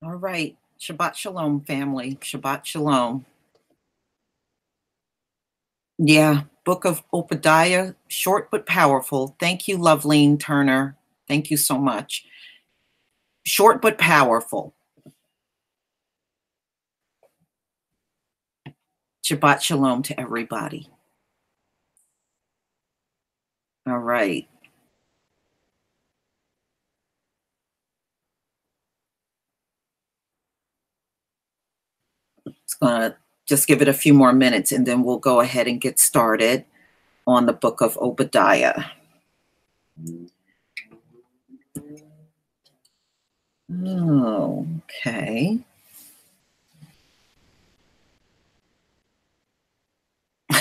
All right. Shabbat shalom, family. Shabbat shalom. Yeah, Book of Obadiah, short but powerful. Thank you, Loveline Turner. Thank you so much. Short but powerful. Shabbat shalom to everybody. All right. It's going to just give it a few more minutes and then we'll go ahead and get started on the Book of Obadiah. Oh, okay.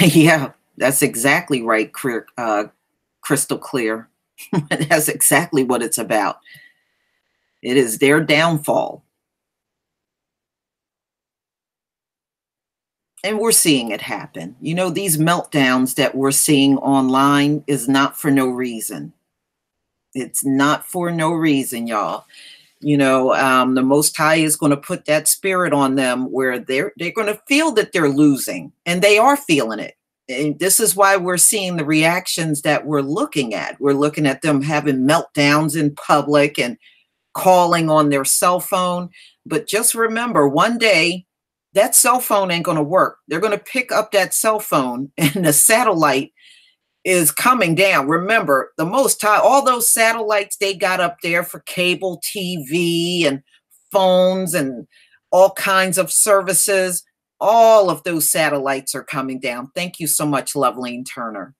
Yeah, that's exactly right, crystal clear. That's exactly what it's about. It is their downfall. And we're seeing it happen. You know, these meltdowns that we're seeing online is not for no reason. It's not for no reason, y'all. You know, the Most High is going to put that spirit on them where they're going to feel that they're losing, and they are feeling it. And this is why we're seeing the reactions that we're looking at. We're looking at them having meltdowns in public and calling on their cell phone. But just remember, one day that cell phone ain't going to work. They're going to pick up that cell phone and the satellite is coming down. Remember, the Most High, all those satellites they got up there for cable TV and phones and all kinds of services, all of those satellites are coming down. Thank you so much, Loveline Turner.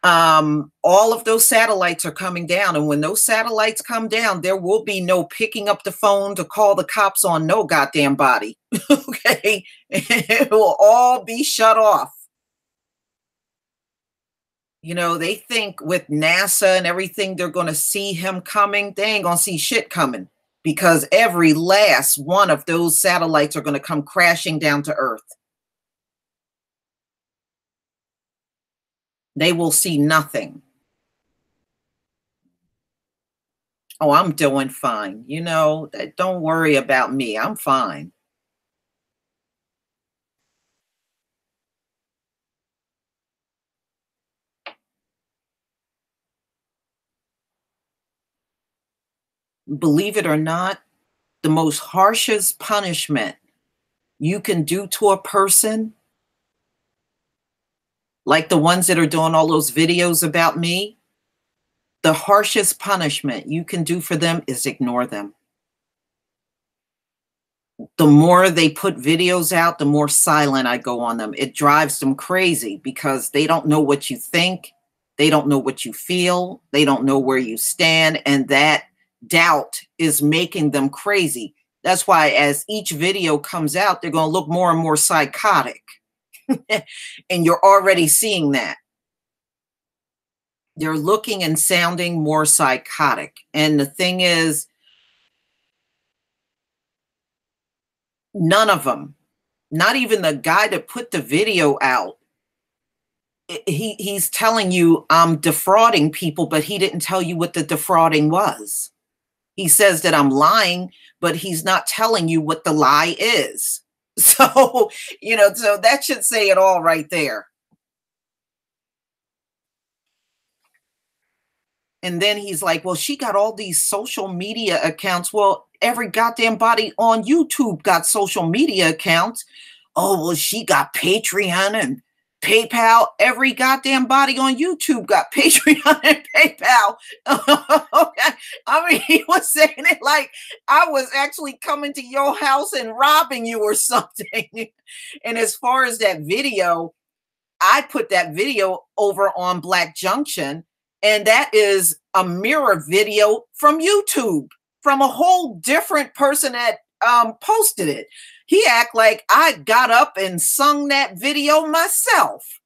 All of those satellites are coming down. And when those satellites come down, there will be no picking up the phone to call the cops on no goddamn body. Okay. It will all be shut off. You know, they think with NASA and everything, they're going to see him coming. They ain't going to see shit coming because every last one of those satellites are going to come crashing down to Earth. They will see nothing. Oh, I'm doing fine. You know, don't worry about me. I'm fine. Believe it or not, the most harshest punishment you can do to a person, like the ones that are doing all those videos about me, the harshest punishment you can do for them is ignore them. The more they put videos out, the more silent I go on them. It drives them crazy because they don't know what you think. They don't know what you feel. They don't know where you stand. And that doubt is making them crazy. That's why as each video comes out, they're going to look more and more psychotic. And you're already seeing that. They're looking and sounding more psychotic. And the thing is, none of them, not even the guy that put the video out, he's telling you I'm defrauding people, but he didn't tell you what the defrauding was. He says that I'm lying, but he's not telling you what the lie is. So, you know, so that should say it all right there. And then he's like, well, she got all these social media accounts. Well, every goddamn body on YouTube got social media accounts. Oh, well, she got Patreon and PayPal. Every goddamn body on YouTube got Patreon and PayPal. Okay. I mean, he was saying it like I was actually coming to your house and robbing you or something. And as far as that video, I put that video over on Black Junction, and that is a mirror video from YouTube from a whole different person that posted it. He act like I got up and sung that video myself.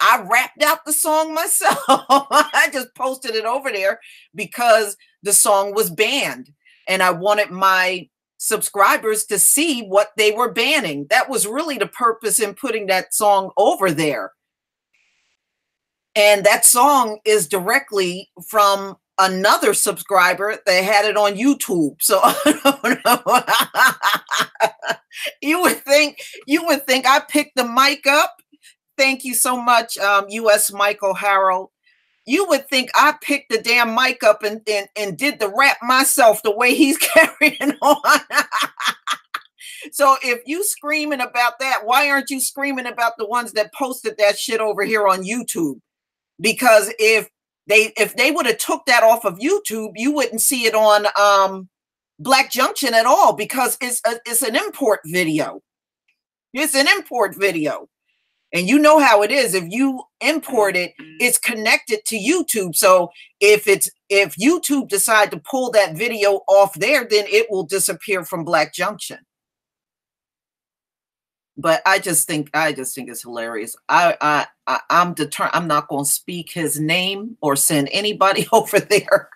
I rapped out the song myself. I just posted it over there because the song was banned. And I wanted my subscribers to see what they were banning. That was really the purpose in putting that song over there. And that song is directly from another subscriber that had it on YouTube. So I don't know. You would think I picked the mic up. Thank you so much, US Michael Harold. You would think I picked the damn mic up and did the rap myself the way he's carrying on. So if you screaming about that, why aren't you screaming about the ones that posted that shit over here on YouTube? Because if they would have took that off of YouTube, you wouldn't see it on Black Junction at all, because it's an import video. It's an import video. And you know how it is. If you import it, it's connected to YouTube. So if YouTube decide to pull that video off there, then it will disappear from Black Junction. But I just think it's hilarious. I'm determined. I'm not going to speak his name or send anybody over there.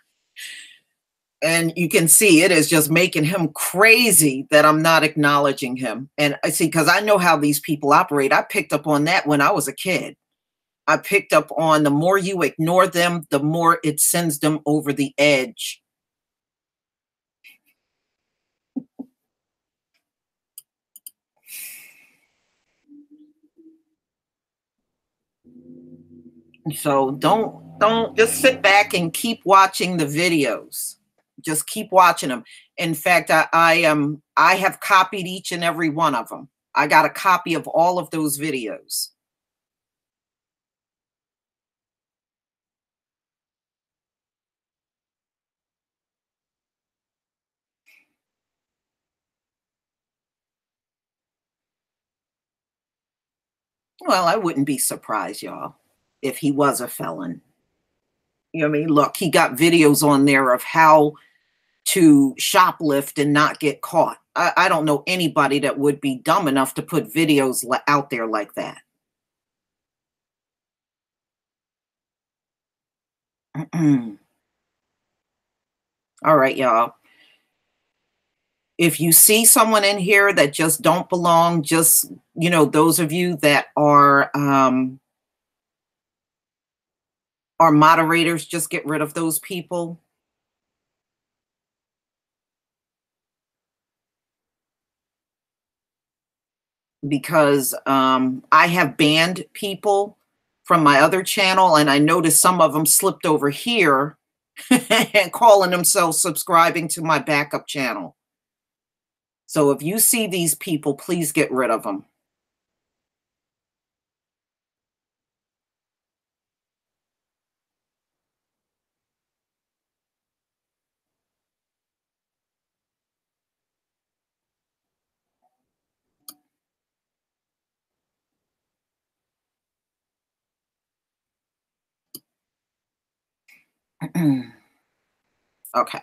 And you can see it is just making him crazy that I'm not acknowledging him. And I see, because I know how these people operate. I picked up on that when I was a kid. I picked up on the more you ignore them, the more it sends them over the edge. So don't just sit back and keep watching the videos. Just keep watching them. In fact, I have copied each and every one of them. I got a copy of all of those videos. Well, I wouldn't be surprised, y'all, if he was a felon. You know what I mean? Look, he got videos on there of how to shoplift and not get caught. I don't know anybody that would be dumb enough to put videos out there like that. All right, y'all. If you see someone in here that just don't belong, just, those of you that are moderators, just get rid of those people. Because I have banned people from my other channel, and I noticed some of them slipped over here and calling themselves subscribing to my backup channel. So if you see these people, please get rid of them. Okay.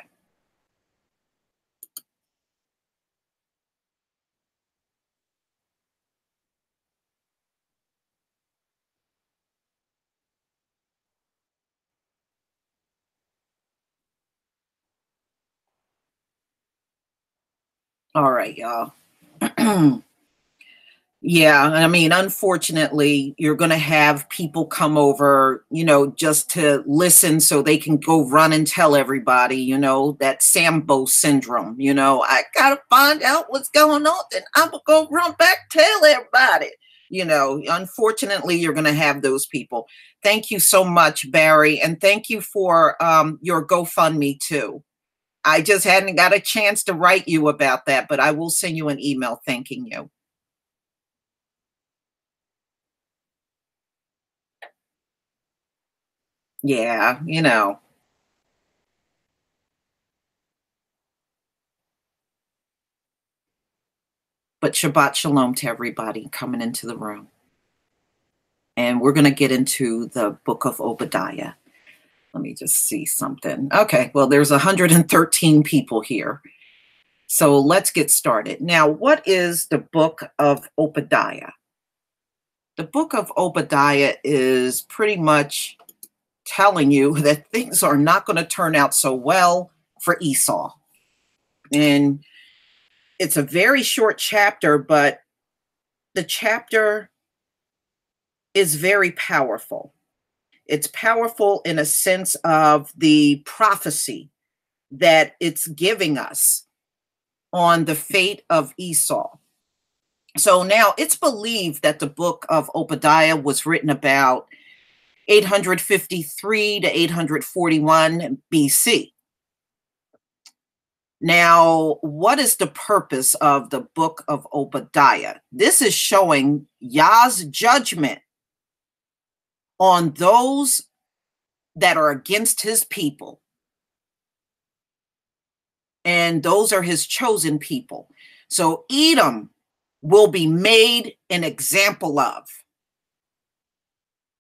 All right, y'all. Yeah, I mean, unfortunately, you're going to have people come over, just to listen so they can go run and tell everybody, that Sambo syndrome, I got to find out what's going on, and I'm going to go run back, tell everybody. Unfortunately, you're going to have those people. Thank you so much, Barry. And thank you for your GoFundMe too. I just hadn't got a chance to write you about that, but I will send you an email thanking you. Yeah, But Shabbat Shalom to everybody coming into the room. And we're going to get into the Book of Obadiah. Let me just see something. Okay, well, there's 113 people here. So let's get started. Now, what is the Book of Obadiah? The Book of Obadiah is pretty much telling you that things are not going to turn out so well for Esau. And it's a very short chapter, but the chapter is very powerful. It's powerful in a sense of the prophecy that it's giving us on the fate of Esau. So now it's believed that the book of Obadiah was written about 853 to 841 BC. Now, what is the purpose of the book of Obadiah? This is showing Yah's judgment on those that are against his people. And those are his chosen people. So Edom will be made an example of.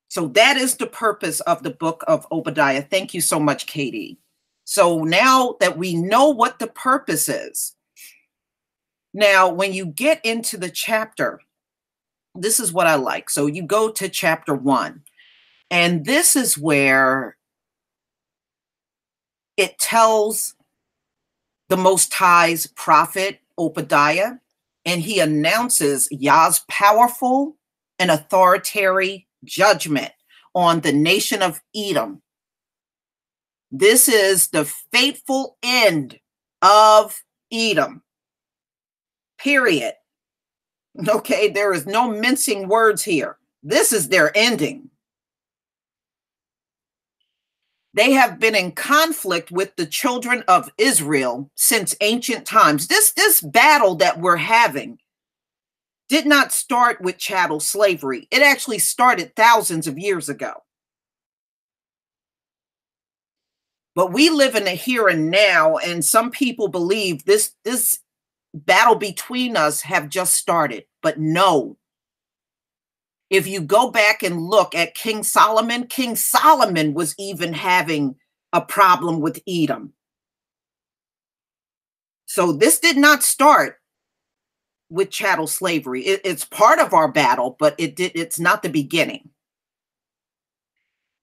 So that is the purpose of the book of Obadiah. Thank you so much, Katie. So now that we know what the purpose is, now when you get into the chapter, this is what I like. So you go to chapter 1, and this is where it tells the Most High's prophet Obadiah, and he announces Yah's powerful and authoritarian judgment on the nation of Edom. This is the fateful end of Edom, period. Okay, there is no mincing words here. This is their ending. They have been in conflict with the children of Israel since ancient times. This battle that we're having did not start with chattel slavery. It actually started thousands of years ago. But we live in the here and now, and some people believe this battle between us have just started. But no. If you go back and look at King Solomon was even having a problem with Edom. So this did not start with chattel slavery. It's part of our battle, but it's not the beginning.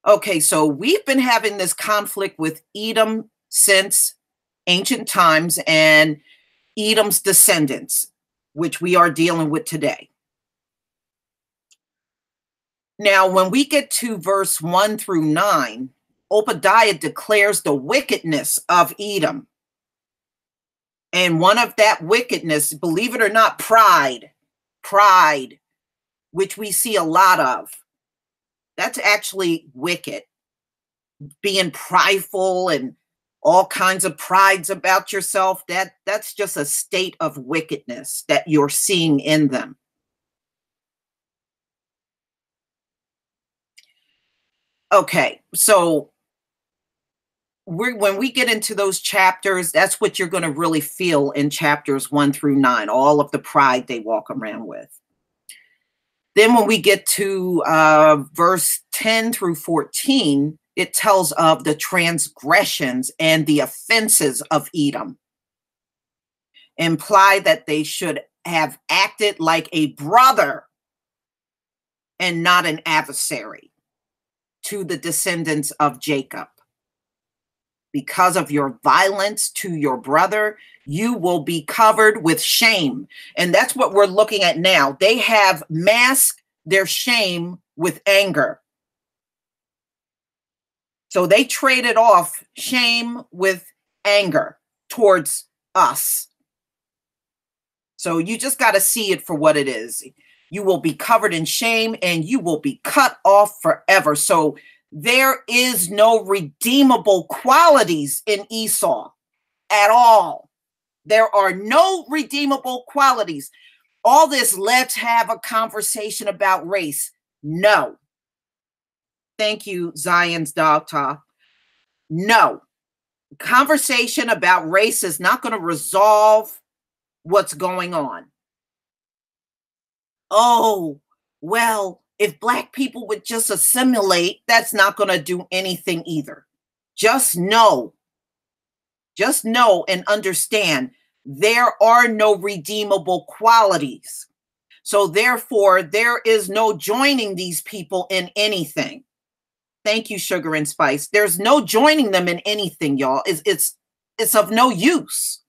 Okay, so we've been having this conflict with Edom since ancient times and Edom's descendants, which we are dealing with today. Now, when we get to verse 1 through 9, Obadiah declares the wickedness of Edom. And one of that wickedness, believe it or not, pride, which we see a lot of. That's actually wicked. Being prideful and all kinds of prides about yourself, that's just a state of wickedness that you're seeing in them. Okay, so when we get into those chapters, that's what you're going to really feel in chapters 1 through 9, all of the pride they walk around with. Then when we get to verse 10 through 14, it tells of the transgressions and the offenses of Edom. Imply that they should have acted like a brother and not an adversary to the descendants of Jacob. Because of your violence to your brother, you will be covered with shame. And that's what we're looking at now. They have masked their shame with anger. So they traded off shame with anger towards us. So you just got to see it for what it is. You will be covered in shame and you will be cut off forever. So there is no redeemable qualities in Esau at all. There are no redeemable qualities. All this, let's have a conversation about race. No. Thank you, Zion's daughter. No. Conversation about race is not going to resolve what's going on. Oh, well, if Black people would just assimilate, that's not going to do anything either. Just know and understand there are no redeemable qualities. So therefore, there is no joining these people in anything. Thank you, Sugar and Spice. There's no joining them in anything, y'all. It's of no use.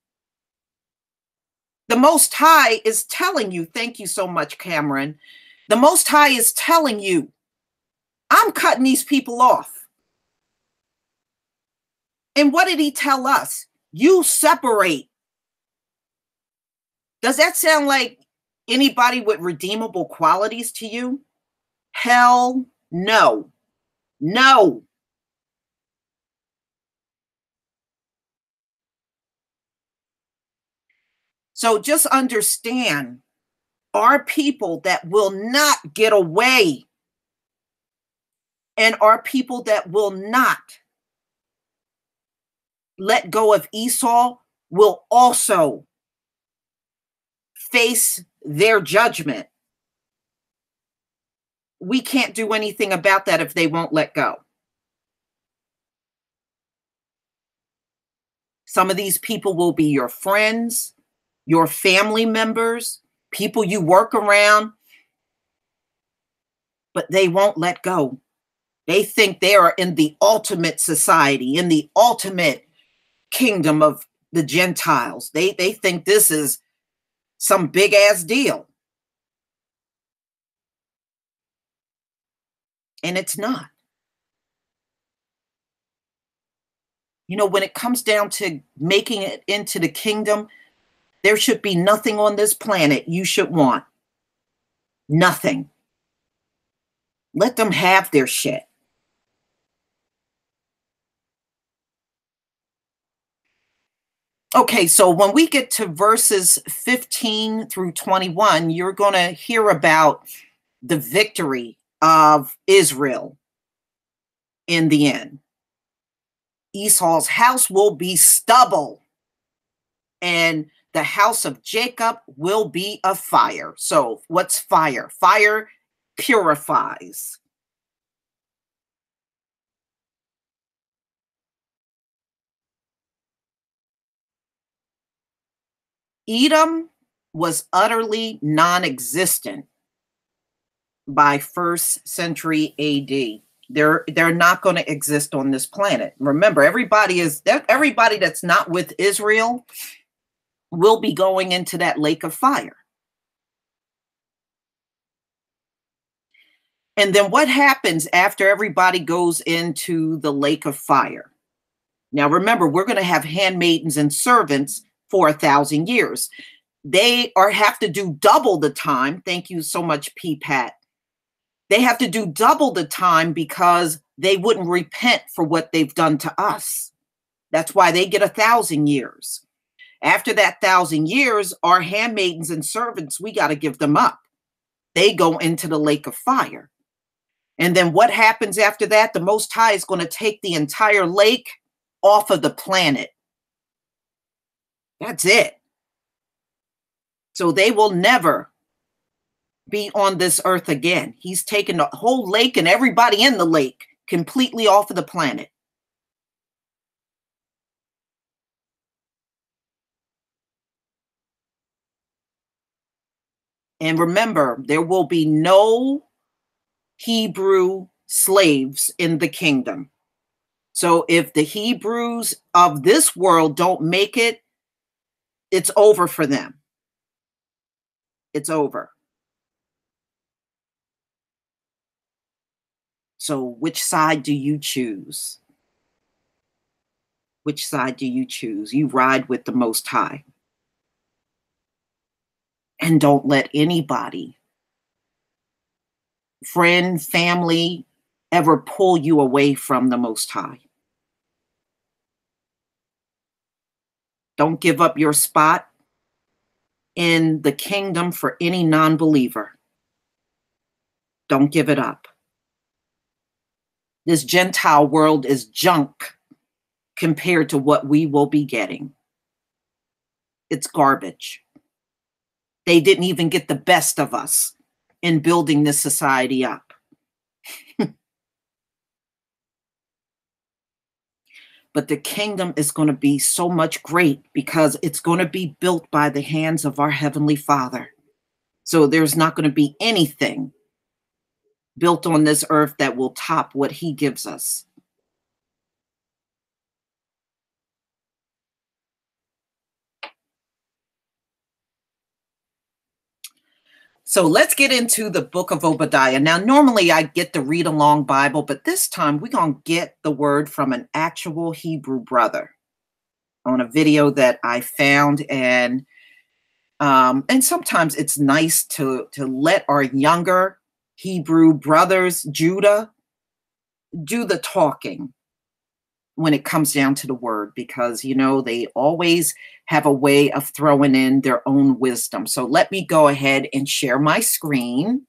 The Most High is telling you, thank you so much, Cameron. The Most High is telling you, I'm cutting these people off. And what did he tell us? You separate. Does that sound like anybody with redeemable qualities to you? Hell no. No. So just understand, are people that will not get away and are people that will not let go of Esau will also face their judgment. We can't do anything about that if they won't let go. Some of these people will be your friends, your family members, people you work around, but they won't let go. They think they are in the ultimate society, in the ultimate kingdom of the Gentiles. They think this is some big ass deal. And it's not. You know, when it comes down to making it into the kingdom, there should be nothing on this planet you should want. Nothing. Let them have their shit. Okay, so when we get to verses 15 through 21, you're going to hear about the victory of Israel in the end. Esau's house will be stubble, and the house of Jacob will be a fire. So, what's fire? Fire purifies. Edom was utterly non existent by first century AD. They're not going to exist on this planet. Remember, everybody that's not with Israel will be going into that lake of fire. And then what happens after everybody goes into the lake of fire? Now, remember, we're going to have handmaidens and servants for 1,000 years. They have to do double the time. Thank you so much, P. Pat. They have to do double the time because they wouldn't repent for what they've done to us. That's why they get 1,000 years. After that 1,000 years, our handmaidens and servants, we got to give them up. They go into the lake of fire. And then what happens after that? The Most High is going to take the entire lake off of the planet. That's it. So they will never be on this earth again. He's taken the whole lake and everybody in the lake completely off of the planet. And remember, there will be no Hebrew slaves in the kingdom. So if the Hebrews of this world don't make it, it's over for them. It's over. So which side do you choose? Which side do you choose? You ride with the Most High. And don't let anybody, friend, family, ever pull you away from the Most High. Don't give up your spot in the kingdom for any non-believer. Don't give it up. This Gentile world is junk compared to what we will be getting. It's garbage. They didn't even get the best of us in building this society up. But the kingdom is going to be so much great because it's going to be built by the hands of our Heavenly Father. So there's not going to be anything built on this earth that will top what He gives us. So let's get into the book of Obadiah. Now, normally I get the read along Bible, but this time we're going to get the word from an actual Hebrew brother on a video that I found. And sometimes it's nice to let our younger Hebrew brothers, Judah, do the talking when it comes down to the word, because, you know, they always have a way of throwing in their own wisdom. So let me go ahead and share my screen.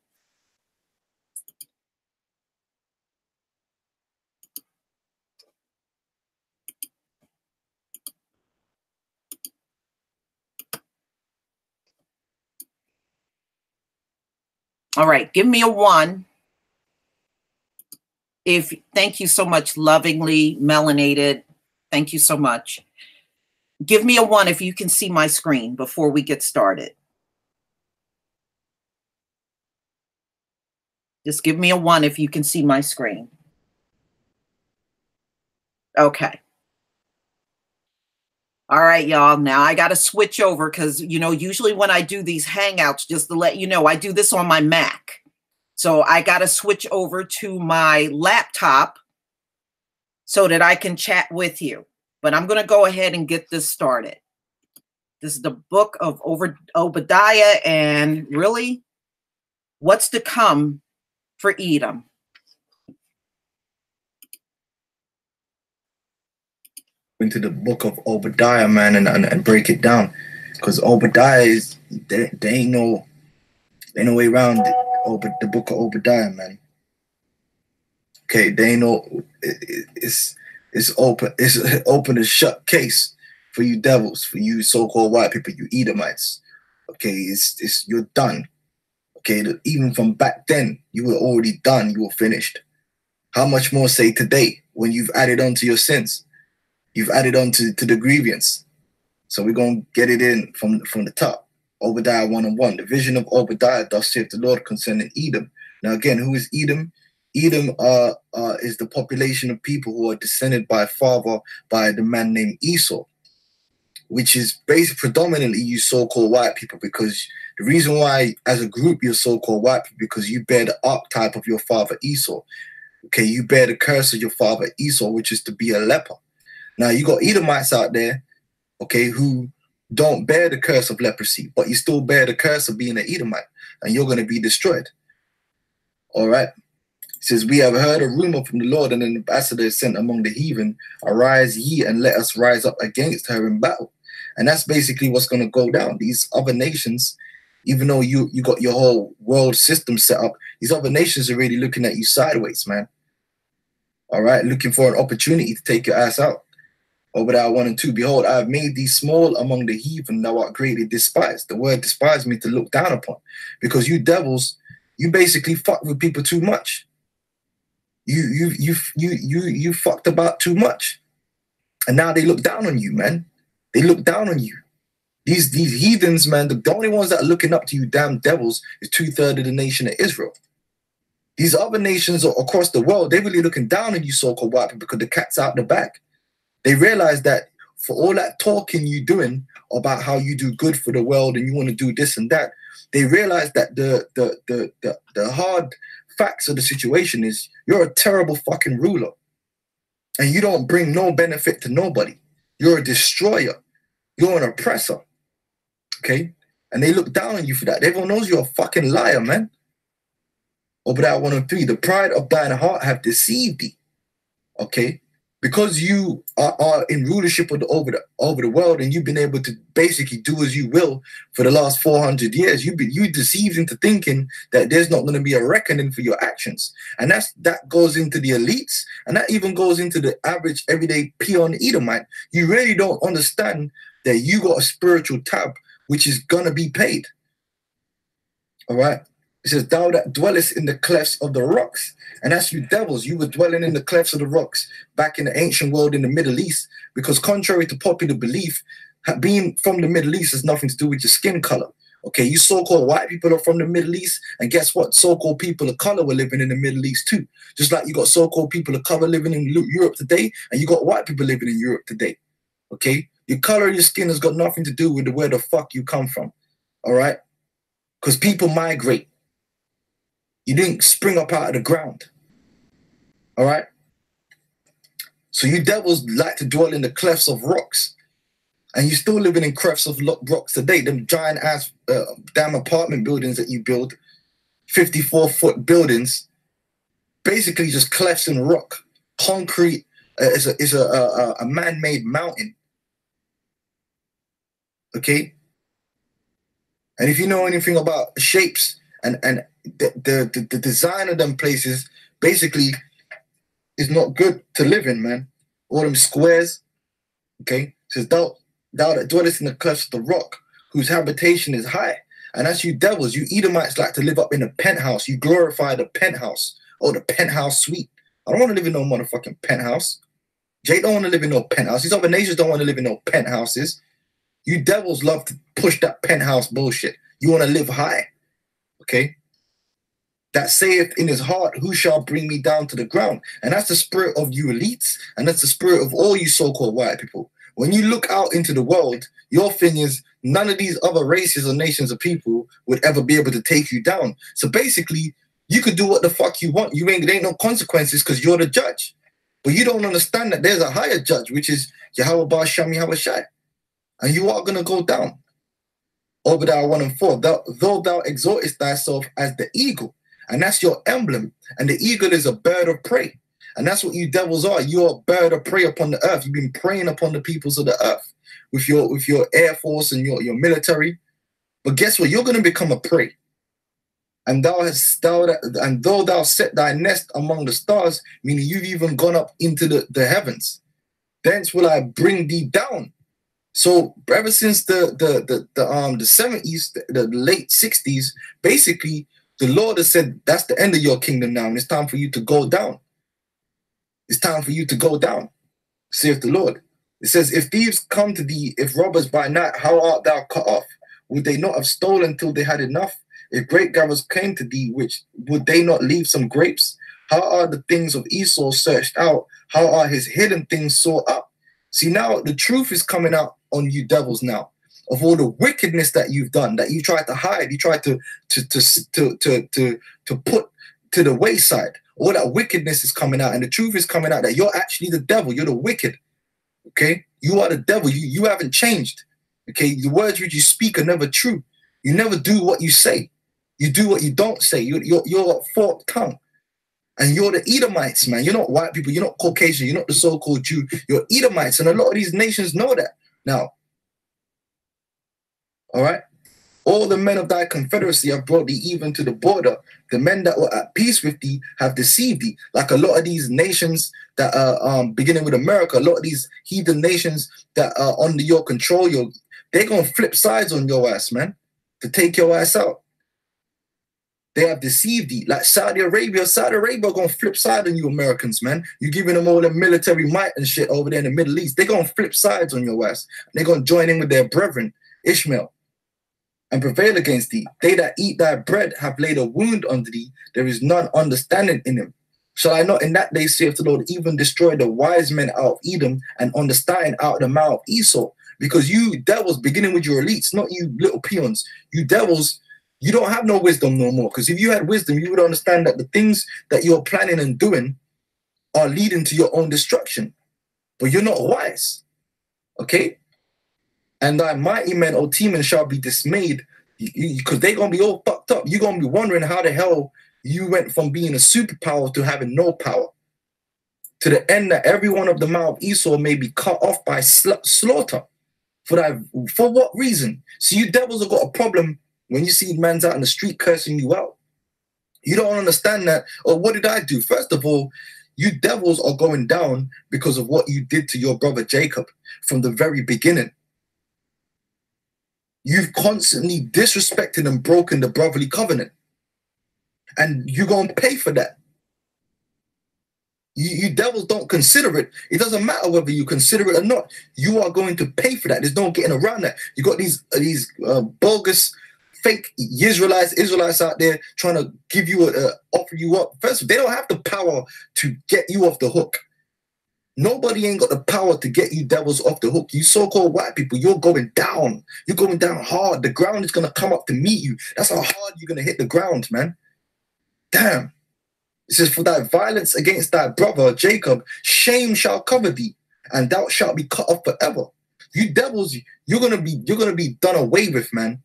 All right, give me a 1. Thank you so much, lovingly melanated. Thank you so much. Give me a 1 if you can see my screen before we get started. Just give me a 1 if you can see my screen. Okay. All right, y'all. Now I got to switch over because, you know, usually when I do these Hangouts, just to let you know, I do this on my Mac. So I got to switch over to my laptop so that I can chat with you. But I'm going to go ahead and get this started. This is the book of Obadiah, and really what's to come for Edom. Into the book of Obadiah, man, and break it down, because Obadiah is there ain't no way around the book of Obadiah, man. Okay, they ain't no it's open, it's an open and shut case for you devils, for you so-called white people, you Edomites. Okay, it's you're done. Okay, even from back then you were already done, you were finished. How much more say today when you've added on to your sins? You've added on to the grievance. So we're going to get it in from the top. Obadiah 1:1. The vision of Obadiah, thus saith the Lord concerning Edom. Now again, who is Edom? Edom is the population of people who are descended by the man named Esau, which is basically predominantly you so-called white people, because the reason why as a group you're so-called white people, because you bear the archetype of your father Esau. Okay, you bear the curse of your father Esau, which is to be a leper. Now, you got Edomites out there, okay, who don't bear the curse of leprosy, but you still bear the curse of being an Edomite, and you're going to be destroyed. All right? It says, we have heard a rumor from the Lord, and an ambassador is sent among the heathen. Arise ye, and let us rise up against her in battle. And that's basically what's going to go down. These other nations, even though you got your whole world system set up, these other nations are really looking at you sideways, man. All right? Looking for an opportunity to take your ass out. Obadiah 1:2, behold, I have made thee small among the heathen, thou art greatly despised. The word despise means to look down upon, because you devils, you basically fuck with people too much. You fucked about too much, and now they look down on you, man. They look down on you. These heathens, man. The only ones that are looking up to you, damn devils, is 2/3 of the nation of Israel. These other nations across the world, they're really looking down on you, so-called white people, because the cat's out the bag. They realize that for all that talking you doing about how you do good for the world and you want to do this and that, they realize that the hard facts of the situation is you're a terrible fucking ruler, and you don't bring no benefit to nobody. You're a destroyer. You're an oppressor. Okay? And they look down on you for that. Everyone knows you're a fucking liar, man. Obadiah 1:3, the pride of thine heart have deceived thee. Okay? Because you are in rulership over the world, and you've been able to basically do as you will for the last 400 years, you deceived into thinking that there's not going to be a reckoning for your actions. And that goes into the elites, and that even goes into the average everyday peon Edomite. You really don't understand that you got a spiritual tab which is going to be paid. All right? It says, thou that dwellest in the clefts of the rocks. And that's you devils. You were dwelling in the clefts of the rocks back in the ancient world in the Middle East, because contrary to popular belief, being from the Middle East has nothing to do with your skin color. Okay, you so-called white people are from the Middle East, and guess what? So-called people of color were living in the Middle East too. Just like you got so-called people of color living in Europe today, and you got white people living in Europe today. Okay, your color of your skin has got nothing to do with where the fuck you come from. All right. because people migrate. You didn't spring up out of the ground. All right? So you devils like to dwell in the clefts of rocks. And you're still living in clefts of rocks today. Them giant ass damn apartment buildings that you build, 54-foot buildings, basically just clefts in rock. Concrete is a man-made mountain. Okay? And if you know anything about shapes and the design of them places, basically is not good to live in, man. All them squares, okay? It says, thou that dwellest in the clefts of the rock, whose habitation is high. And that's you devils. You Edomites like to live up in a penthouse. You glorify the penthouse. Oh, the penthouse suite. I don't want to live in no motherfucking penthouse. Jay don't want to live in no penthouse. These other nations don't want to live in no penthouses. You devils love to push that penthouse bullshit. You want to live high, okay? That saith in his heart, who shall bring me down to the ground? And that's the spirit of you elites, and that's the spirit of all you so-called white people. When you look out into the world, your thing is none of these other races or nations of people would ever be able to take you down. So basically, you could do what the fuck you want. There ain't no consequences because you're the judge. But you don't understand that there's a higher judge, which is Yahweh Ba Shem Yahweh Shai. And you are going to go down. Obadiah 1 and 4. Though thou exaltest thyself as the eagle, and that's your emblem. And the eagle is a bird of prey. And that's what you devils are. You're a bird of prey upon the earth. You've been preying upon the peoples of the earth with your air force and your military. But guess what? You're going to become a prey. And though thou set thy nest among the stars, meaning you've even gone up into the heavens, thence will I bring thee down. So ever since the 70s, the late 60s, basically the Lord has said that's the end of your kingdom now, and it's time for you to go down. It's time for you to go down, saith the Lord. It says, if thieves come to thee, if robbers by night, how art thou cut off? Would they not have stolen till they had enough? If grape gatherers came to thee, which would they not leave some grapes? How are the things of Esau searched out? How are his hidden things sought up? See, now the truth is coming out on you devils now, of all the wickedness that you've done, that you tried to hide, you tried to put to the wayside. All that wickedness is coming out, and the truth is coming out that you're actually the devil. You're the wicked. Okay, you are the devil. You haven't changed. Okay, the words which you speak are never true. You never do what you say. You do what you don't say. You're a forked tongue. And you're the Edomites, man. You're not white people. You're not Caucasian. You're not the so-called Jew. You're Edomites. And a lot of these nations know that. Now, all right? All the men of thy confederacy have brought thee even to the border. The men that were at peace with thee have deceived thee. Like a lot of these nations that are beginning with America, a lot of these heathen nations that are under your control, they're going to flip sides on your ass, man, to take your ass out. They have deceived thee. Like Saudi Arabia going to flip side on you Americans, man. You're giving them all the military might and shit over there in the Middle East. They're going to flip sides on your ass. They're going to join in with their brethren, Ishmael, and prevail against thee. They that eat thy bread have laid a wound unto thee. There is none understanding in him. Shall I not in that day, saith the Lord, even destroy the wise men out of Edom and understand out of the mouth of Esau? Because you devils, beginning with your elites, not you little peons, you devils, you don't have no wisdom no more. Because if you had wisdom, you would understand that the things that you're planning and doing are leading to your own destruction. But you're not wise. Okay? And thy mighty men, O Teman, shall be dismayed, because they're going to be all fucked up. You're going to be wondering how the hell you went from being a superpower to having no power, to the end that every one of the mouth of Esau may be cut off by slaughter. For what reason? See, you devils have got a problem when you see man's out in the street cursing you out. You don't understand that. Or what did I do? First of all, you devils are going down because of what you did to your brother Jacob from the very beginning. You've constantly disrespected and broken the brotherly covenant. And you're going to pay for that. You devils don't consider it. It doesn't matter whether you consider it or not. You are going to pay for that. There's no getting around that. You got these bogus, fake Israelites out there trying to give you offer you up. First, they don't have the power to get you off the hook. Nobody ain't got the power to get you devils off the hook. You so-called white people, you're going down. You're going down hard. The ground is going to come up to meet you. That's how hard you're going to hit the ground, man. Damn. It says, for thy violence against thy brother Jacob, shame shall cover thee, and thou shalt be cut off forever. You devils, you're gonna be done away with, man.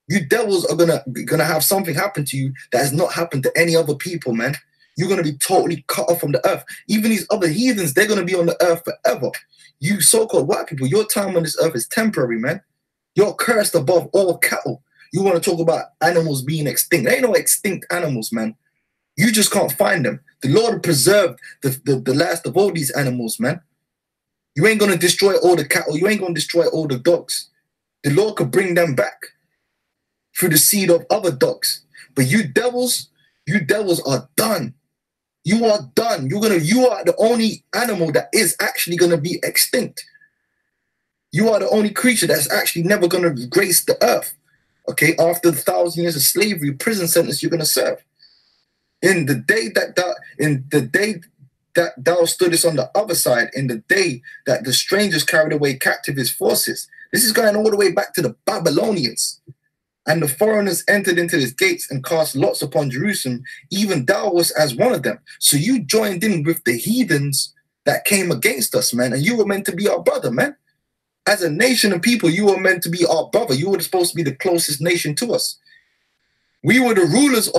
You devils are gonna have something happen to you that has not happened to any other people, man. You're gonna be totally cut off from the earth. Even these other heathens, they're gonna be on the earth forever. You so-called white people, your time on this earth is temporary, man. You're cursed above all cattle. You want to talk about animals being extinct? There ain't no extinct animals, man. You just can't find them. The Lord preserved the last of all these animals, man. You ain't going to destroy all the cattle. You ain't going to destroy all the dogs. The Lord could bring them back through the seed of other dogs. But you devils are done. You are done. You are the only animal that is actually going to be extinct. You are the only creature that's actually never going to grace the earth. Okay, after the 1,000 years of slavery, prison sentence you're going to serve. In the day that thou stoodest on the other side, in the day that the strangers carried away captive his forces. This is going all the way back to the Babylonians. And the foreigners entered into his gates and cast lots upon Jerusalem. Even thou wast as one of them. So you joined in with the heathens that came against us, man. And you were meant to be our brother, man. As a nation of people, you were meant to be our brother. You were supposed to be the closest nation to us. We were the rulers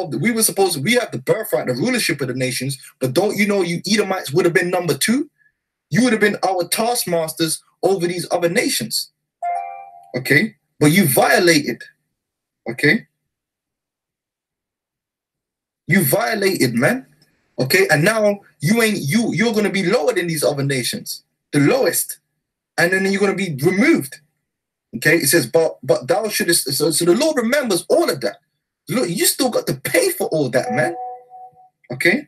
we have the birthright, the rulership of the nations, but don't you know you Edomites would have been number 2? You would have been our taskmasters over these other nations. Okay? But you violated. Okay? You violated, man. Okay? And now you're gonna be lower than these other nations. The lowest. And then you're gonna be removed. Okay? It says, but thou shouldest, so the Lord remembers all of that. Look, you still got to pay for all that, man. Okay?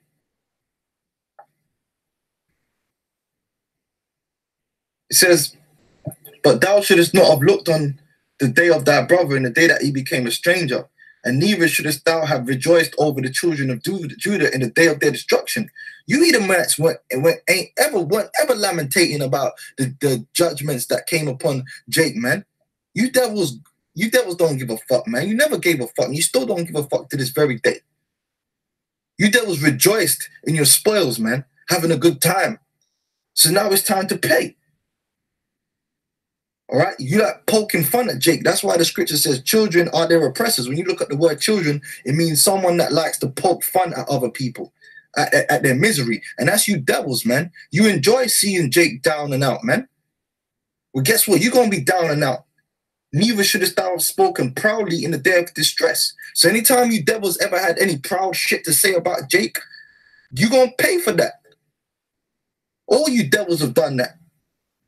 It says, but thou shouldest not have looked on the day of thy brother in the day that he became a stranger, and neither shouldest thou have rejoiced over the children of Judah in the day of their destruction. You Edomites weren't ever lamentating about the judgments that came upon Jake, man. You devils don't give a fuck, man. You never gave a fuck, and you still don't give a fuck to this very day. You devils rejoiced in your spoils, man, having a good time. So now it's time to pay. All right? You like poking fun at Jake. That's why the scripture says children are their oppressors. When you look at the word children, it means someone that likes to poke fun at other people, at their misery. And that's you devils, man. You enjoy seeing Jake down and out, man. Well, guess what? You're going to be down and out. Neither shouldest thou have spoken proudly in the day of distress. So anytime you devils ever had any proud shit to say about Jake, you're going to pay for that. All you devils have done that.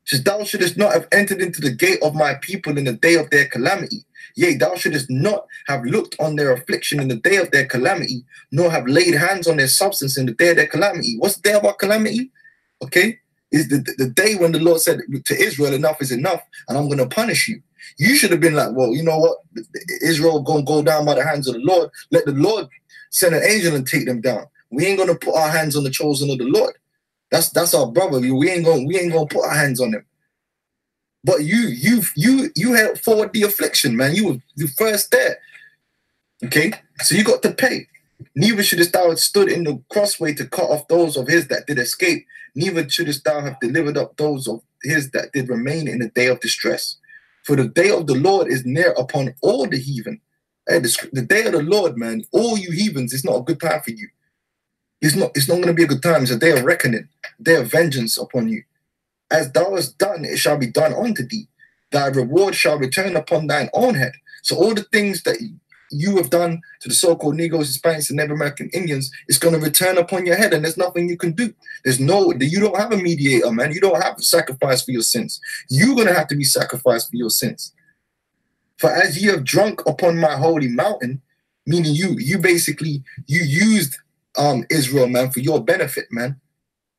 Says, thou shouldest not have entered into the gate of my people in the day of their calamity. Yea, thou shouldest not have looked on their affliction in the day of their calamity, nor have laid hands on their substance in the day of their calamity. What's the day of our calamity? Okay, is the day when the Lord said to Israel, enough is enough, and I'm going to punish you. You should have been like, well, you know what? Israel going to go down by the hands of the Lord. Let the Lord send an angel and take them down. We ain't going to put our hands on the chosen of the Lord. That's our brother. We ain't gonna put our hands on him. But you helped forward the affliction, man. You were first there. Okay, so you got to pay. Neither shouldest thou have stood in the crossway to cut off those of his that did escape. Neither shouldest thou have delivered up those of his that did remain in the day of distress. For the day of the Lord is near upon all the heathen. Hey, the day of the Lord, man, all you heathens, it's not a good time for you. It's not going to be a good time. It's a day of reckoning, a day of vengeance upon you. As thou hast done, it shall be done unto thee. Thy reward shall return upon thine own head. So all the things that you have done to the so-called Negroes, Hispanics, and Native American Indians, it's going to return upon your head, and there's nothing you can do. You don't have a mediator, man. You don't have to sacrifice for your sins. You're going to have to be sacrificed for your sins. For as ye have drunk upon my holy mountain, meaning you used Israel, man, for your benefit, man.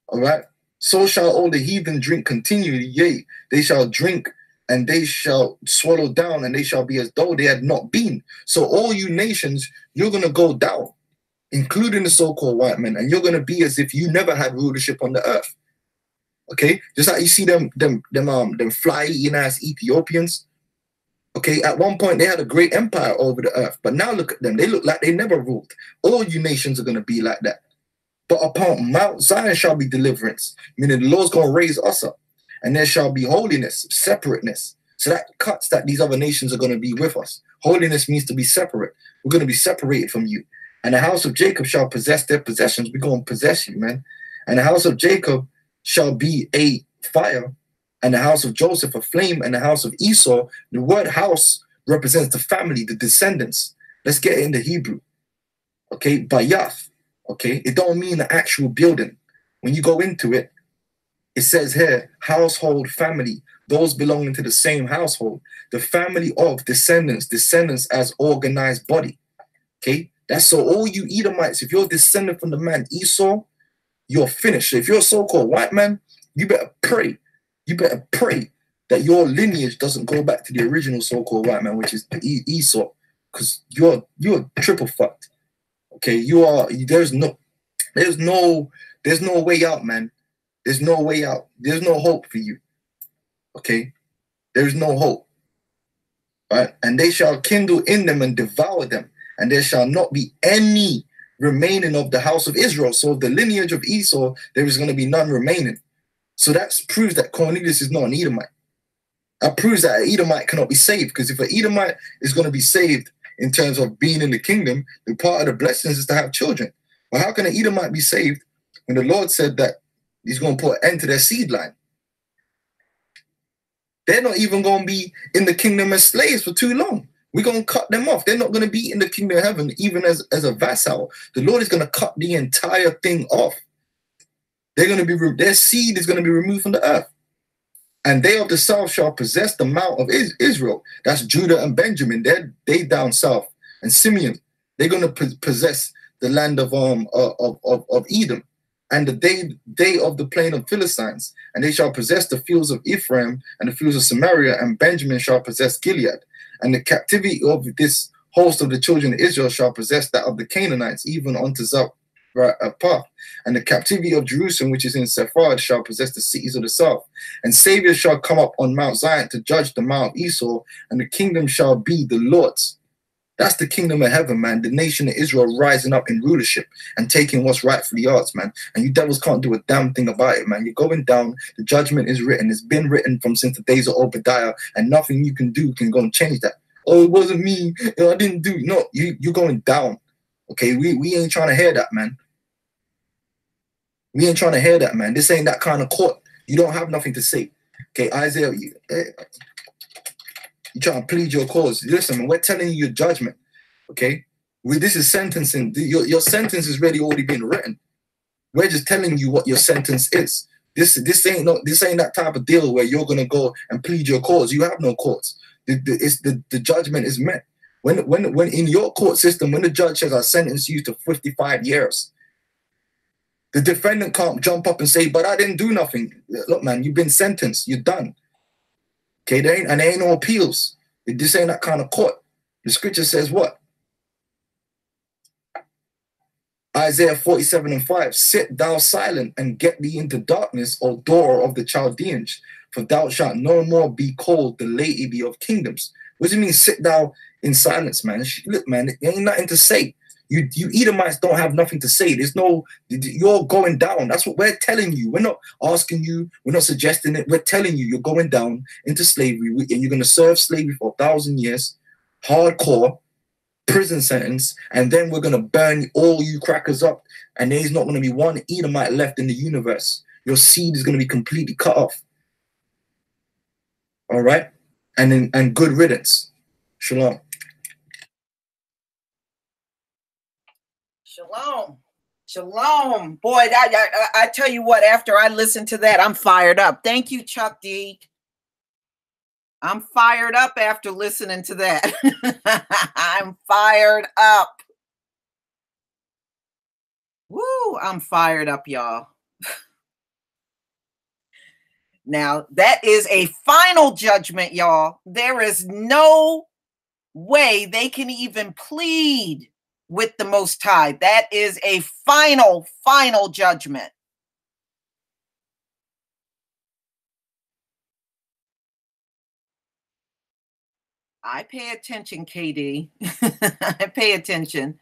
All right. So shall all the heathen drink continually. Yea, they shall drink and they shall swallow down, and they shall be as though they had not been. So all you nations, you're going to go down, including the so-called white men, and you're going to be as if you never had rulership on the earth. Okay, just like you see them fly eating ass Ethiopians. Okay, at one point they had a great empire over the earth, but now look at them. They look like they never ruled. All you nations are going to be like that. But upon Mount Zion shall be deliverance, meaning the Lord's going to raise us up, and there shall be holiness, separateness. So that cuts that these other nations are going to be with us. Holiness means to be separate. We're going to be separated from you. And the house of Jacob shall possess their possessions. We're going to possess you, man. And the house of Jacob shall be a fire, and the house of Joseph a flame, and the house of Esau. The word house represents the family, the descendants. Let's get it into Hebrew. Okay, Bayath. Okay, it don't mean the actual building. When you go into it, it says here, household, family, those belonging to the same household. The family of descendants, descendants as organized body. Okay, that's so all you Edomites, if you're descendant from the man Esau, you're finished. So if you're a so-called white man, you better pray. You better pray that your lineage doesn't go back to the original so-called white man, which is Esau, because you're triple fucked. Okay, there's no way out, man. There's no way out. There's no hope for you. Okay, there's no hope. Right? And they shall kindle in them and devour them, and there shall not be any remaining of the house of Israel. So the lineage of Esau, there is going to be none remaining. So that proves that Cornelius is not an Edomite. That proves that an Edomite cannot be saved, because if an Edomite is going to be saved in terms of being in the kingdom, the part of the blessings is to have children. But how can an Edomite be saved when the Lord said that he's going to put an end to their seed line? They're not even going to be in the kingdom as slaves for too long. We're going to cut them off. They're not going to be in the kingdom of heaven even as a vassal. The Lord is going to cut the entire thing off. Their seed is going to be removed from the earth. And they of the south shall possess the mount of Israel. That's Judah and Benjamin. They down south. And Simeon, they're going to possess the land of Edom. And the day of the plain of Philistines. And they shall possess the fields of Ephraim and the fields of Samaria. And Benjamin shall possess Gilead. And the captivity of this host of the children of Israel shall possess that of the Canaanites, even unto Zarephath. And the captivity of Jerusalem, which is in Sepharad, shall possess the cities of the south. And saviors shall come up on Mount Zion to judge the Mount of Esau, and the kingdom shall be the Lord's. That's the kingdom of heaven, man. The nation of Israel rising up in rulership and taking what's rightfully ours, man. And you devils can't do a damn thing about it, man. You're going down. The judgment is written. It's been written from since the days of Obadiah, and nothing you can do can go and change that. Oh, it wasn't me. I didn't do. No, you're going down. Okay, we ain't trying to hear that, man. We ain't trying to hear that, man. This ain't that kind of court. You don't have nothing to say. Okay, Isaiah, you trying to plead your cause. Listen, man, we're telling you your judgment. Okay, this is sentencing. Your sentence is already been written. We're just telling you what your sentence is. This ain't that type of deal where you're gonna go and plead your cause. You have no courts. The judgment is met. When in your court system, when the judge says I sentence you to 55 years, the defendant can't jump up and say, but I didn't do nothing. Look, man, you've been sentenced. You're done. Okay, there ain't no appeals. This ain't that kind of court. The scripture says what? Isaiah 47:5, sit thou silent and get thee into darkness, O door of the Chaldeans, for thou shalt no more be called the lady of kingdoms. What does it mean, sit thou in silence, man? Look, man, there ain't nothing to say. You Edomites don't have nothing to say. You're going down. That's what we're telling you. We're not asking you. We're not suggesting it. We're telling you you're going down into slavery, and you're going to serve slavery for 1,000 years, hardcore, prison sentence, and then we're going to burn all you crackers up, and there's not going to be one Edomite left in the universe. Your seed is going to be completely cut off. All right? And good riddance. Shalom. Shalom. Shalom. Boy, I tell you what, after I listen to that, I'm fired up. Thank you, Chuck D. I'm fired up after listening to that. I'm fired up. Woo, I'm fired up, y'all. Now, that is a final judgment, y'all. There is no way they can even plead with the Most High. That is a final judgment. I pay attention, KD. I pay attention.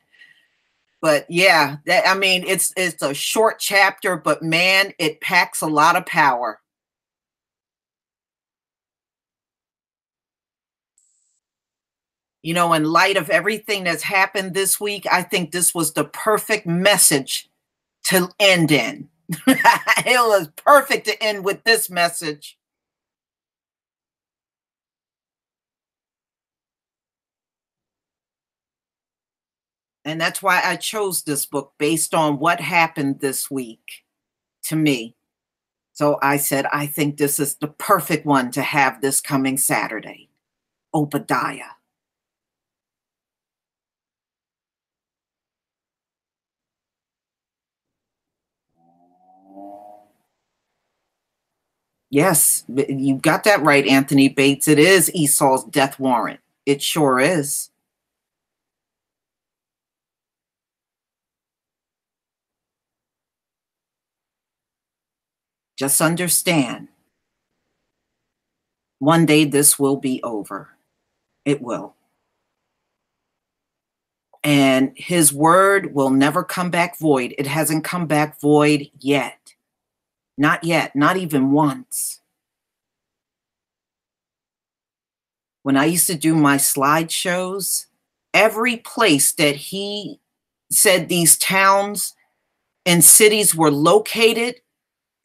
But yeah, that, I mean, it's a short chapter, but man, it packs a lot of power. You know, in light of everything that's happened this week, I think this was the perfect message to end in. It was perfect to end with this message. And that's why I chose this book based on what happened this week to me. So I said, I think this is the perfect one to have this coming Saturday. Obadiah. Yes, you got that right, Anthony Bates. It is Esau's death warrant. It sure is. Just understand, one day this will be over. It will. And his word will never come back void. It hasn't come back void yet. Not yet, not even once. When I used to do my slideshows, every place that he said these towns and cities were located,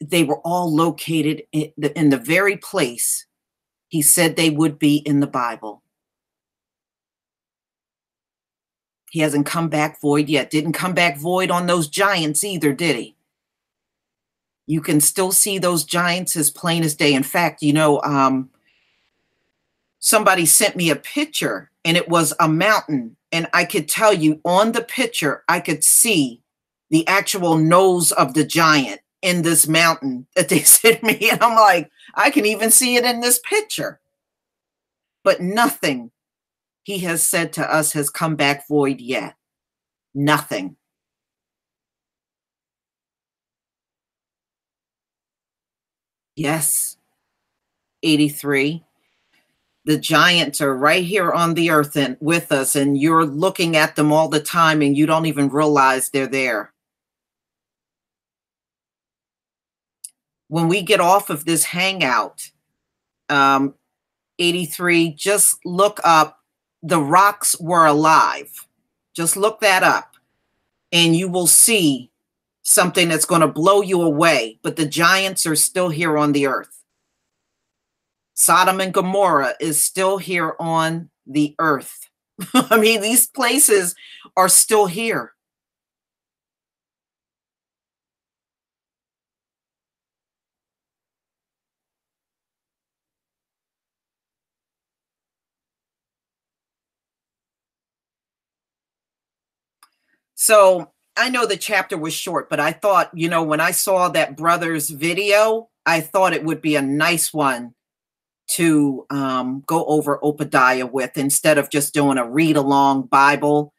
they were all located in the very place he said they would be in the Bible. He hasn't come back void yet. Didn't come back void on those giants either, did he? You can still see those giants as plain as day. In fact, you know, somebody sent me a picture and it was a mountain. And I could tell you on the picture, I could see the actual nose of the giant in this mountain that they sent me. And I'm like, I can even see it in this picture. But nothing he has said to us has come back void yet. Nothing. Yes, 83. The giants are right here on the earth and with us, and you're looking at them all the time and you don't even realize they're there. When we get off of this hangout, 83, just look up The Rocks Were Alive. Just look that up and you will see something that's going to blow you away. But the giants are still here on the earth. Sodom and Gomorrah is still here on the earth. I mean, these places are still here. So I know the chapter was short, but I thought, you know, when I saw that brother's video, I thought it would be a nice one to go over Obadiah with instead of just doing a read along Bible.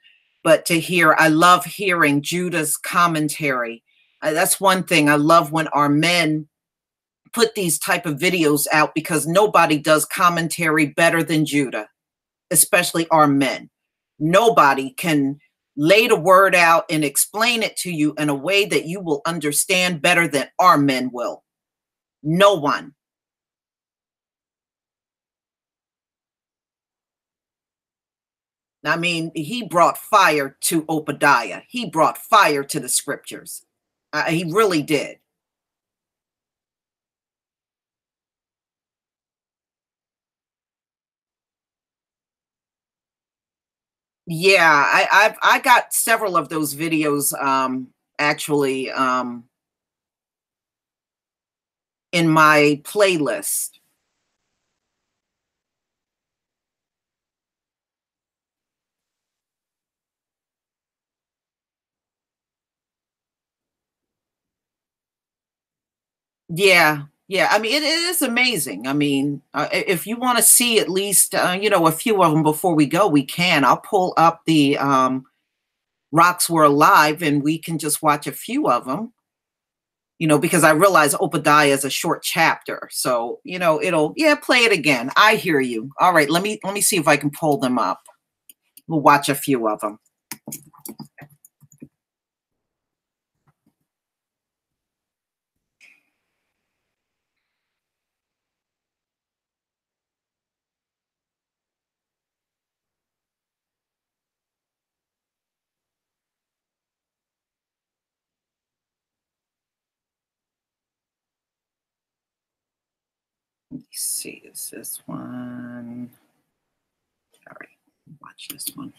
But to hear, I love hearing Judah's commentary. That's one thing I love when our men put these type of videos out, because nobody does commentary better than Judah, especially our men. Nobody can lay the word out and explain it to you in a way that you will understand better than our men will. No one. I mean, he brought fire to Obadiah. He brought fire to the scriptures. He really did. Yeah, I got several of those videos actually in my playlist. Yeah, yeah. I mean, it is amazing. I mean, if you want to see at least, you know, a few of them before we go, we can. I'll pull up the Rocks Were Alive and we can just watch a few of them. because I realize Obadiah is a short chapter. So, play it again. I hear you. All right, let me see if I can pull them up. We'll watch a few of them. Let me see, is this one? All right, watch this one.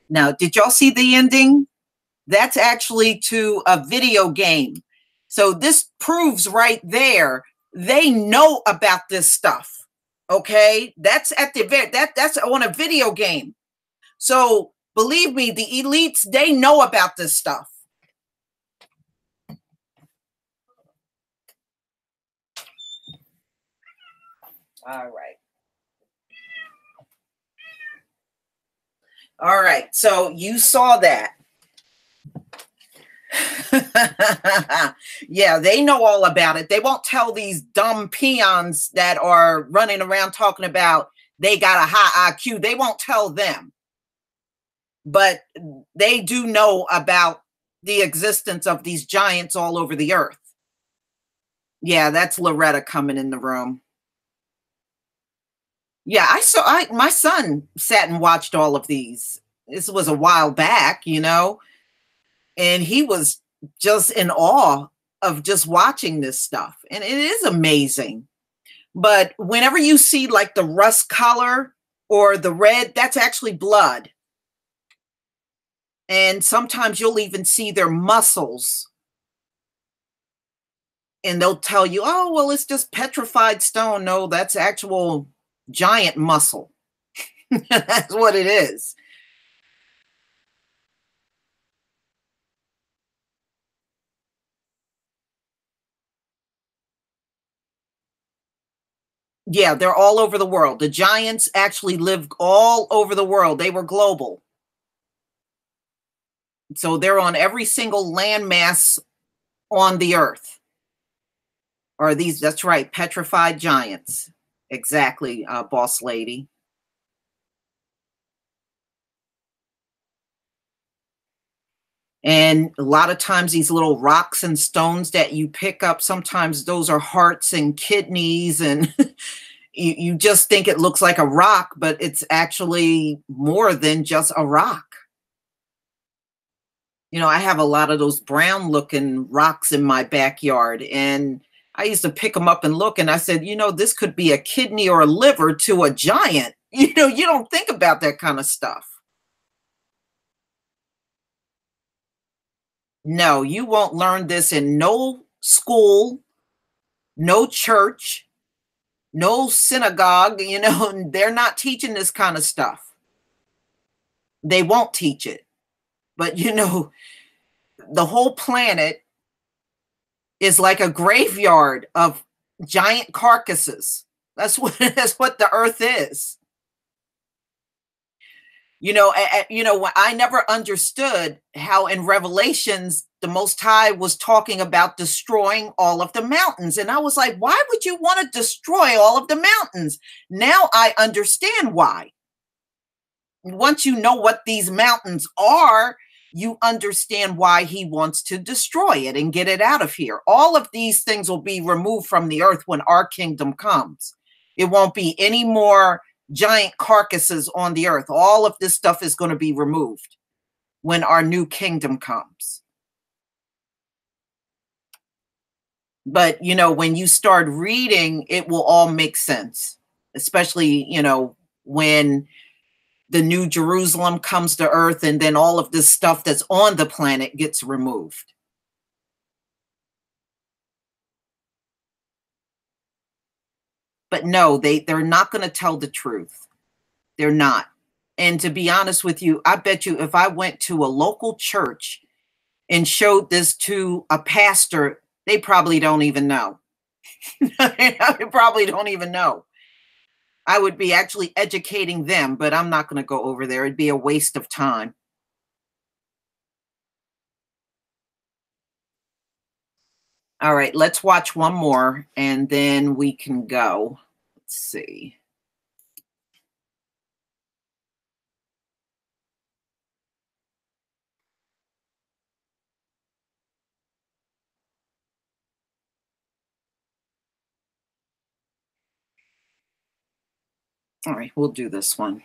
Now, did y'all see the ending? That's actually to a video game. So this proves right there, they know about this stuff. Okay, that's at the that's on a video game. So believe me, the elites, they know about this stuff. All right. All right. So you saw that. Yeah, they know all about it. They won't tell these dumb peons that are running around talking about they got a high IQ. They won't tell them. But they do know about the existence of these giants all over the earth. Yeah, that's Loretta coming in the room. Yeah, my son sat and watched all of these. This was a while back, you know, and he was just in awe of just watching this stuff. And it is amazing. But whenever you see like the rust color or the red, that's actually blood. And sometimes you'll even see their muscles. And they'll tell you, oh, well, it's just petrified stone. No, that's actual giant muscle. That's what it is. Yeah, they're all over the world. The giants actually live all over the world. They were global. So they're on every single landmass on the earth. Or these, that's right, petrified giants. Exactly, boss lady. And a lot of times these little rocks and stones that you pick up, sometimes those are hearts and kidneys, and you just think it looks like a rock, but it's actually more than just a rock. You know, I have a lot of those brown looking rocks in my backyard, and I used to pick them up and look, and I said, you know, this could be a kidney or a liver to a giant. You know, you don't think about that kind of stuff. No, you won't learn this in no school, no church, no synagogue. You know, they're not teaching this kind of stuff. They won't teach it. But, you know, the whole planet is like a graveyard of giant carcasses. That's what the earth is. You know, I never understood how in Revelations, the Most High was talking about destroying all of the mountains. And I was like, why would you want to destroy all of the mountains? Now I understand why. Once you know what these mountains are, you understand why he wants to destroy it and get it out of here. All of these things will be removed from the earth when our kingdom comes. It won't be any more giant carcasses on the earth. All of this stuff is going to be removed when our new kingdom comes. But, you know, when you start reading, it will all make sense, especially, you know, when the new Jerusalem comes to earth and then all of this stuff that's on the planet gets removed. But no, they're not going to tell the truth. They're not. And to be honest with you, I bet you if I went to a local church and showed this to a pastor, they probably don't even know. They probably don't even know. I would be actually educating them, but I'm not going to go over there. It'd be a waste of time. All right, let's watch one more and then we can go. Let's see. All right, we'll do this one.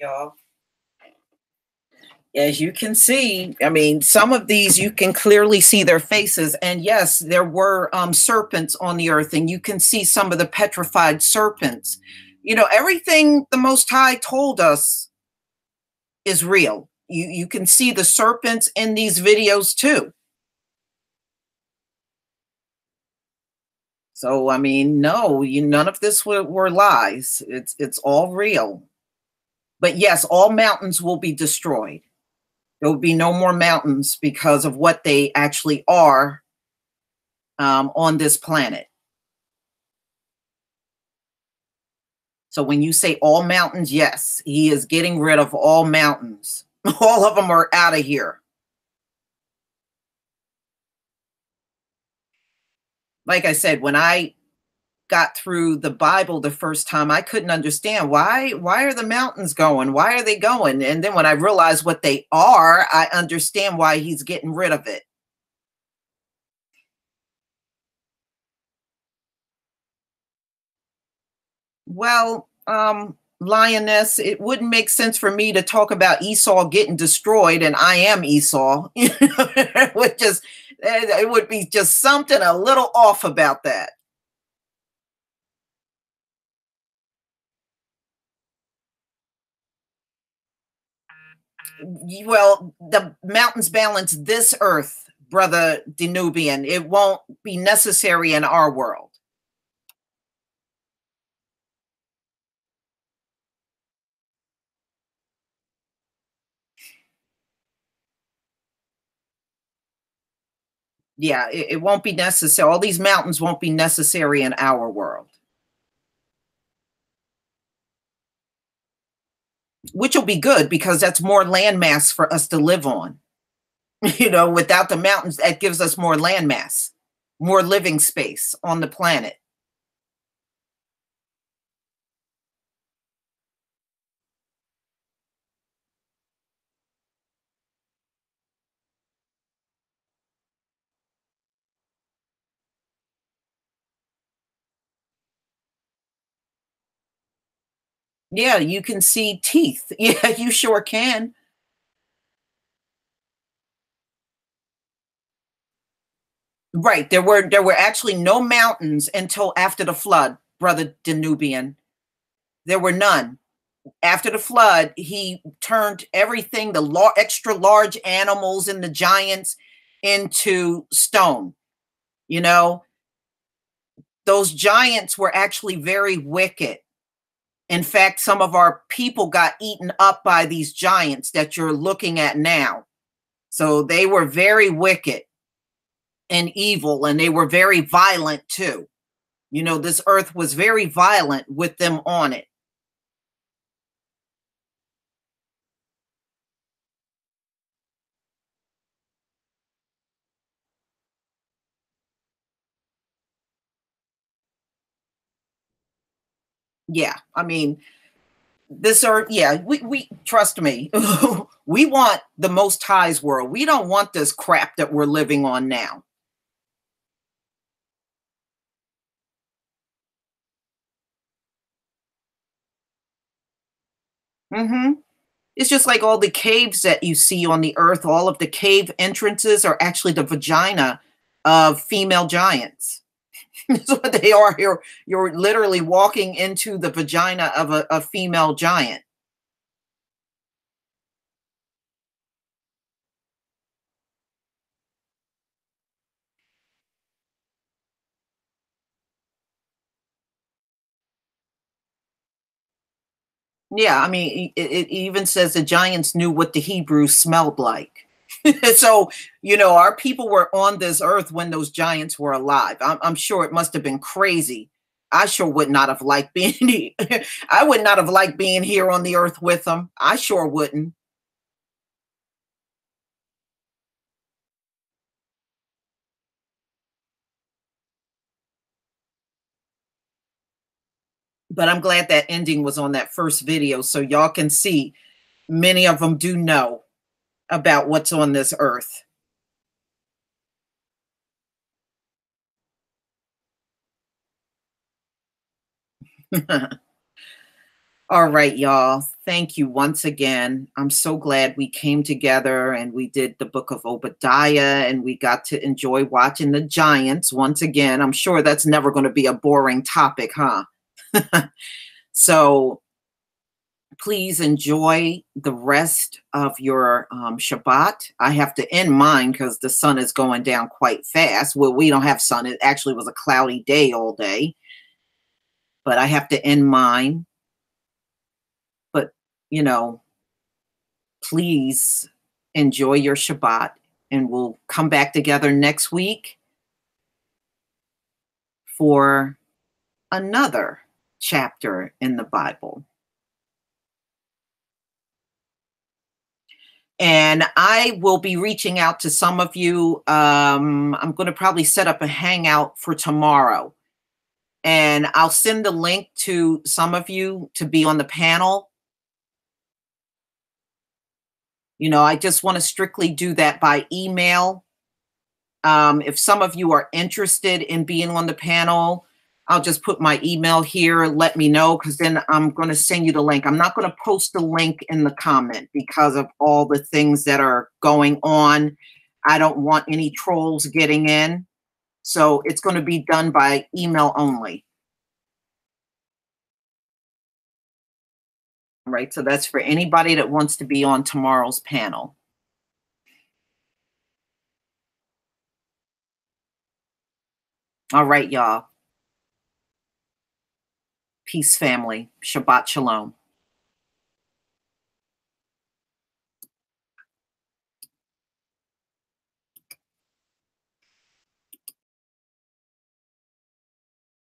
y'all. As you can see, I mean, some of these you can clearly see their faces. And yes, there were serpents on the earth, and you can see some of the petrified serpents. You know, everything the Most High told us is real. You can see the serpents in these videos too. So I mean, no, none of this were lies. It's all real. But yes, all mountains will be destroyed. There will be no more mountains because of what they actually are on this planet. So when you say all mountains, yes, he is getting rid of all mountains. All of them are out of here. Like I said, when I got through the Bible the first time, I couldn't understand why are the mountains going? Why are they going? And then when I realized what they are, I understand why he's getting rid of it. Well, Lioness, it wouldn't make sense for me to talk about Esau getting destroyed, and I am Esau. It would be just something a little off about that. Well, the mountains balance this earth, brother Danubian. It won't be necessary in our world. Yeah, it won't be necessary. All these mountains won't be necessary in our world, which will be good because that's more landmass for us to live on. You know, without the mountains, that gives us more landmass, more living space on the planet. Yeah, you can see teeth. Yeah, you sure can. Right. There were actually no mountains until after the flood, brother Danubian. There were none. After the flood, he turned everything, the extra large animals and the giants, into stone. You know, those giants were actually very wicked. In fact, some of our people got eaten up by these giants that you're looking at now. So they were very wicked and evil, and they were very violent too. You know, this earth was very violent with them on it. Yeah, I mean, this earth, yeah, we trust me. We want the Most High's world. We don't want this crap that we're living on now. Hmm. It's just like all the caves that you see on the earth, all of the cave entrances are actually the vagina of female giants. That's what they are. You're literally walking into the vagina of a female giant. Yeah, I mean, it even says the giants knew what the Hebrews smelled like. So, you know, our people were on this earth when those giants were alive. I'm sure it must have been crazy. I sure would not have liked being I would not have liked being here on the earth with them. I sure wouldn't. But I'm glad that ending was on that first video so y'all can see many of them do know about what's on this earth. All right, y'all. Thank you once again. I'm so glad we came together and we did the Book of Obadiah and we got to enjoy watching the Giants once again. I'm sure that's never going to be a boring topic, huh? So please enjoy the rest of your Shabbat. I have to end mine because the sun is going down quite fast. Well, we don't have sun. It actually was a cloudy day all day, but I have to end mine. But, you know, please enjoy your Shabbat and we'll come back together next week for another chapter in the Bible. And I will be reaching out to some of you. I'm going to probably set up a hangout for tomorrow. And I'll send the link to some of you to be on the panel. You know, I just want to strictly do that by email. If some of you are interested in being on the panel, I'll just put my email here. Let me know, because then I'm going to send you the link. I'm not going to post the link in the comment because of all the things that are going on. I don't want any trolls getting in. So it's going to be done by email only. Right. So that's for anybody that wants to be on tomorrow's panel. All right, y'all. Peace, family. Shabbat shalom.